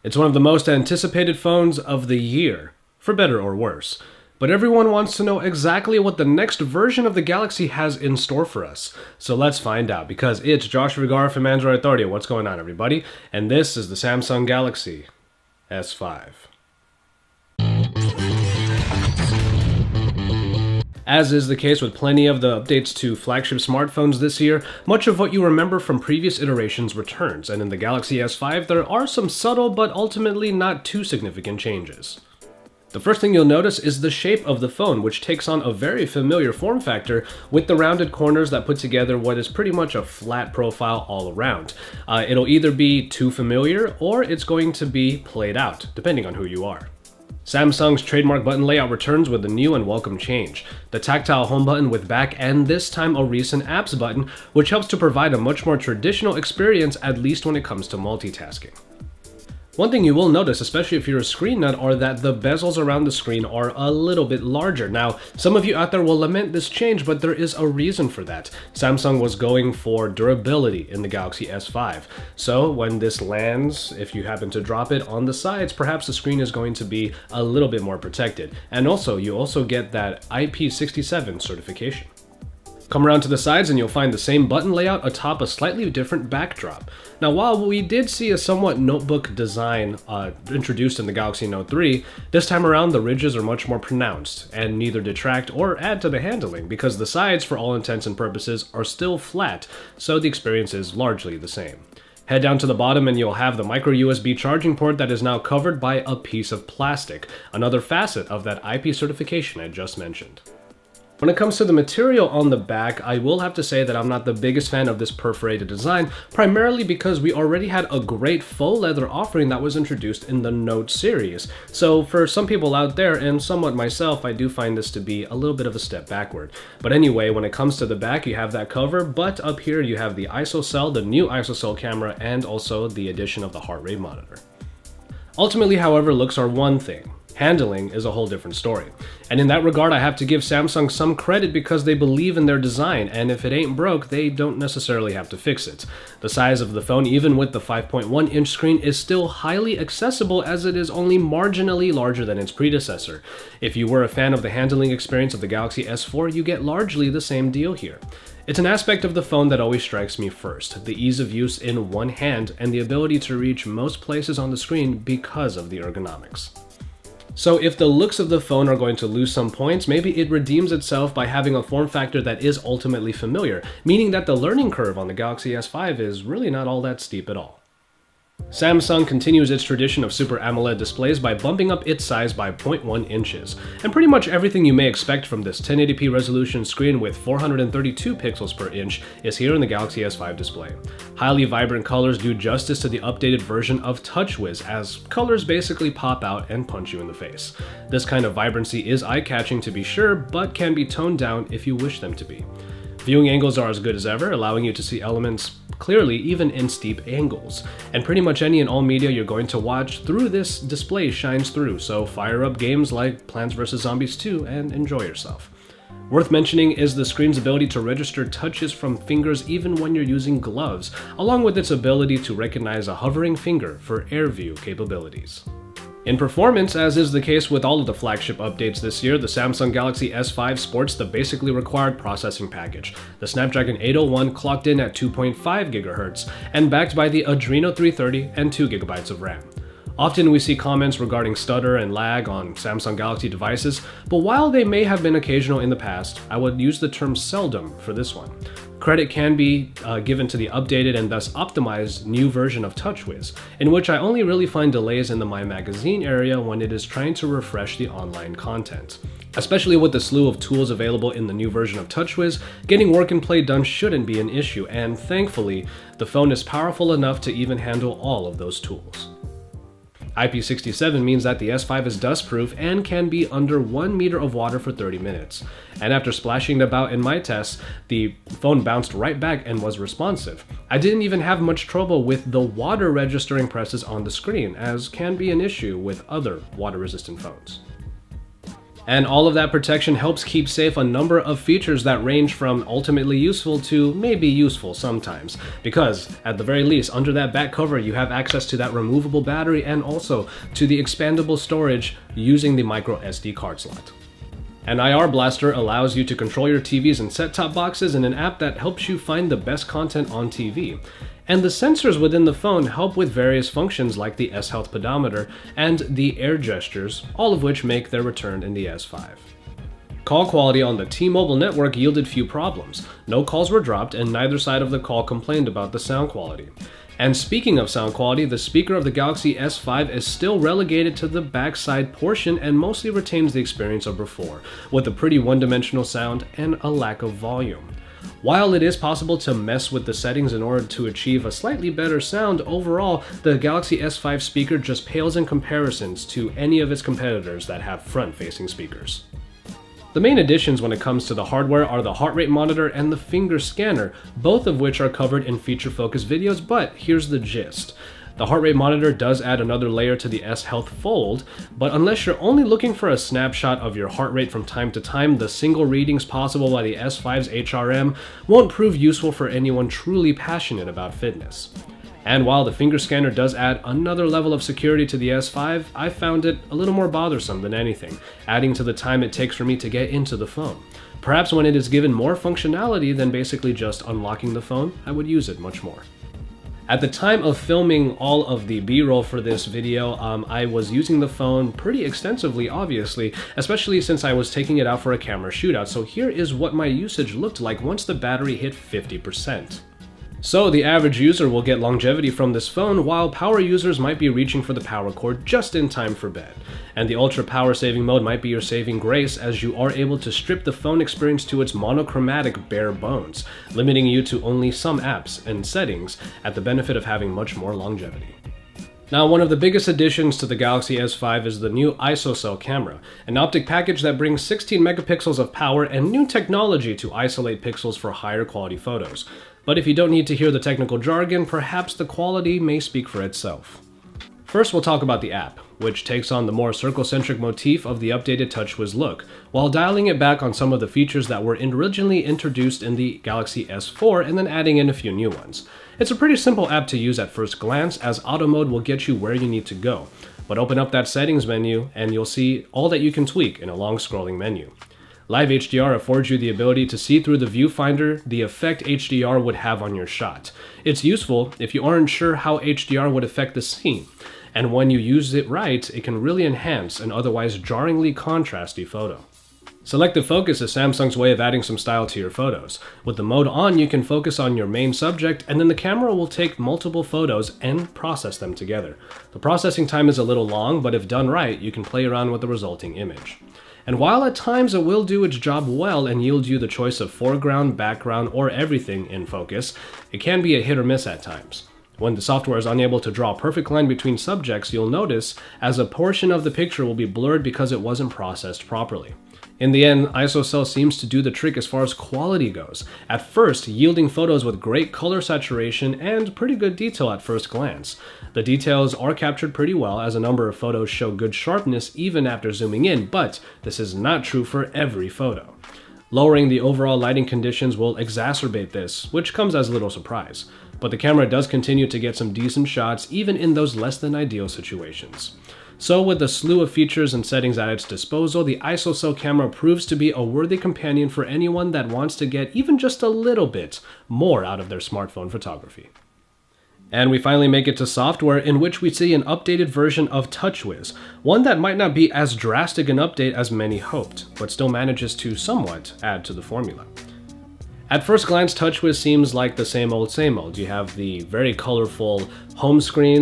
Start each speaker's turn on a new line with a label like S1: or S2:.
S1: It's one of the most anticipated phones of the year, for better or worse. But everyone wants to know exactly what the next version of the Galaxy has in store for us. So let's find out, because it's Josh Vergara from Android Authority. What's going on, everybody? And this is the Samsung Galaxy S5. As is the case with plenty of the updates to flagship smartphones this year, much of what you remember from previous iterations returns, and in the Galaxy S5 there are some subtle but ultimately not too significant changes. The first thing you'll notice is the shape of the phone, which takes on a very familiar form factor with the rounded corners that put together what is pretty much a flat profile all around. It'll either be too familiar or it's going to be played out, depending on who you are. Samsung's trademark button layout returns with a new and welcome change. The tactile home button with back and this time a recent apps button, which helps to provide a much more traditional experience, at least when it comes to multitasking. One thing you will notice, especially if you're a screen nut, are that the bezels around the screen are a little bit larger. Now, some of you out there will lament this change, but there is a reason for that. Samsung was going for durability in the Galaxy S5. So when this lands, if you happen to drop it on the sides, perhaps the screen is going to be a little bit more protected. And also, you also get that IP67 certification. Come around to the sides and you'll find the same button layout atop a slightly different backdrop. Now, while we did see a somewhat notebook design introduced in the Galaxy Note 3, this time around the ridges are much more pronounced and neither detract or add to the handling, because the sides, for all intents and purposes, are still flat, so the experience is largely the same. Head down to the bottom and you'll have the micro USB charging port that is now covered by a piece of plastic, another facet of that IP certification I just mentioned. When it comes to the material on the back, I will have to say that I'm not the biggest fan of this perforated design, primarily because we already had a great faux leather offering that was introduced in the Note series. So for some people out there, and somewhat myself, I do find this to be a little bit of a step backward. But anyway, when it comes to the back, you have that cover, but up here you have the ISOCELL, the new ISOCELL camera, and also the addition of the heart rate monitor. Ultimately, however, looks are one thing. Handling is a whole different story. And in that regard, I have to give Samsung some credit because they believe in their design, and if it ain't broke, they don't necessarily have to fix it. The size of the phone, even with the 5.1-inch screen, is still highly accessible, as it is only marginally larger than its predecessor. If you were a fan of the handling experience of the Galaxy S4, you get largely the same deal here. It's an aspect of the phone that always strikes me first, the ease of use in one hand and the ability to reach most places on the screen because of the ergonomics. So if the looks of the phone are going to lose some points, maybe it redeems itself by having a form factor that is ultimately familiar, meaning that the learning curve on the Galaxy S5 is really not all that steep at all. Samsung continues its tradition of Super AMOLED displays by bumping up its size by 0.1 inches, and pretty much everything you may expect from this 1080p resolution screen with 432 pixels per inch is here in the Galaxy S5 display. Highly vibrant colors do justice to the updated version of TouchWiz, as colors basically pop out and punch you in the face. This kind of vibrancy is eye-catching to be sure, but can be toned down if you wish them to be. Viewing angles are as good as ever, allowing you to see elements clearly even in steep angles. And pretty much any and all media you're going to watch through this display shines through, so fire up games like Plants vs. Zombies 2 and enjoy yourself. Worth mentioning is the screen's ability to register touches from fingers even when you're using gloves, along with its ability to recognize a hovering finger for AirView capabilities. In performance, as is the case with all of the flagship updates this year, the Samsung Galaxy S5 sports the basically required processing package. The Snapdragon 801 clocked in at 2.5 GHz and backed by the Adreno 330 and 2 GB of RAM. Often we see comments regarding stutter and lag on Samsung Galaxy devices, but while they may have been occasional in the past, I would use the term seldom for this one. Credit can be given to the updated and thus optimized new version of TouchWiz, in which I only really find delays in the My Magazine area when it is trying to refresh the online content. Especially with the slew of tools available in the new version of TouchWiz, getting work and play done shouldn't be an issue, and thankfully, the phone is powerful enough to even handle all of those tools. IP67 means that the S5 is dust-proof and can be under 1 meter of water for 30 minutes. And after splashing it about in my tests, the phone bounced right back and was responsive. I didn't even have much trouble with the water registering presses on the screen, as can be an issue with other water-resistant phones. And all of that protection helps keep safe a number of features that range from ultimately useful to maybe useful sometimes. Because, at the very least, under that back cover you have access to that removable battery and also to the expandable storage using the micro SD card slot. An IR Blaster allows you to control your TVs and set-top boxes in an app that helps you find the best content on TV. And the sensors within the phone help with various functions like the S-Health pedometer and the air gestures, all of which make their return in the S5. Call quality on the T-Mobile network yielded few problems. No calls were dropped and neither side of the call complained about the sound quality. And speaking of sound quality, the speaker of the Galaxy S5 is still relegated to the backside portion and mostly retains the experience of before, with a pretty one-dimensional sound and a lack of volume. While it is possible to mess with the settings in order to achieve a slightly better sound, overall, the Galaxy S5 speaker just pales in comparisons to any of its competitors that have front-facing speakers. The main additions when it comes to the hardware are the heart rate monitor and the finger scanner, both of which are covered in feature-focused videos, but here's the gist. The heart rate monitor does add another layer to the S-Health Fold, but unless you're only looking for a snapshot of your heart rate from time to time, the single readings possible by the S5's HRM won't prove useful for anyone truly passionate about fitness. And while the finger scanner does add another level of security to the S5, I found it a little more bothersome than anything, adding to the time it takes for me to get into the phone. Perhaps when it is given more functionality than basically just unlocking the phone, I would use it much more. At the time of filming all of the B-roll for this video, I was using the phone pretty extensively, obviously, especially since I was taking it out for a camera shootout, so here is what my usage looked like once the battery hit 50%. So the average user will get longevity from this phone, while power users might be reaching for the power cord just in time for bed. And the ultra power saving mode might be your saving grace, as you are able to strip the phone experience to its monochromatic bare bones, limiting you to only some apps and settings at the benefit of having much more longevity. Now, one of the biggest additions to the Galaxy S5 is the new ISOCELL camera, an optic package that brings 16 megapixels of power and new technology to isolate pixels for higher quality photos. But if you don't need to hear the technical jargon, perhaps the quality may speak for itself. First, we'll talk about the app, which takes on the more circle-centric motif of the updated TouchWiz look, while dialing it back on some of the features that were originally introduced in the Galaxy S4 and then adding in a few new ones. It's a pretty simple app to use at first glance, as auto mode will get you where you need to go. But open up that settings menu and you'll see all that you can tweak in a long scrolling menu. Live HDR affords you the ability to see through the viewfinder the effect HDR would have on your shot. It's useful if you aren't sure how HDR would affect the scene, and when you use it right, it can really enhance an otherwise jarringly contrasty photo. Selective focus is Samsung's way of adding some style to your photos. With the mode on, you can focus on your main subject, and then the camera will take multiple photos and process them together. The processing time is a little long, but if done right, you can play around with the resulting image. And while at times it will do its job well and yield you the choice of foreground, background, or everything in focus, it can be a hit or miss at times. When the software is unable to draw a perfect line between subjects, you'll notice as a portion of the picture will be blurred because it wasn't processed properly. In the end, ISOCELL seems to do the trick as far as quality goes, at first yielding photos with great color saturation and pretty good detail at first glance. The details are captured pretty well, as a number of photos show good sharpness even after zooming in, but this is not true for every photo. Lowering the overall lighting conditions will exacerbate this, which comes as little surprise, but the camera does continue to get some decent shots even in those less than ideal situations. So with a slew of features and settings at its disposal, the ISOCELL camera proves to be a worthy companion for anyone that wants to get even just a little bit more out of their smartphone photography. And we finally make it to software, in which we see an updated version of TouchWiz, one that might not be as drastic an update as many hoped, but still manages to somewhat add to the formula. At first glance, TouchWiz seems like the same old. You have the very colorful home screen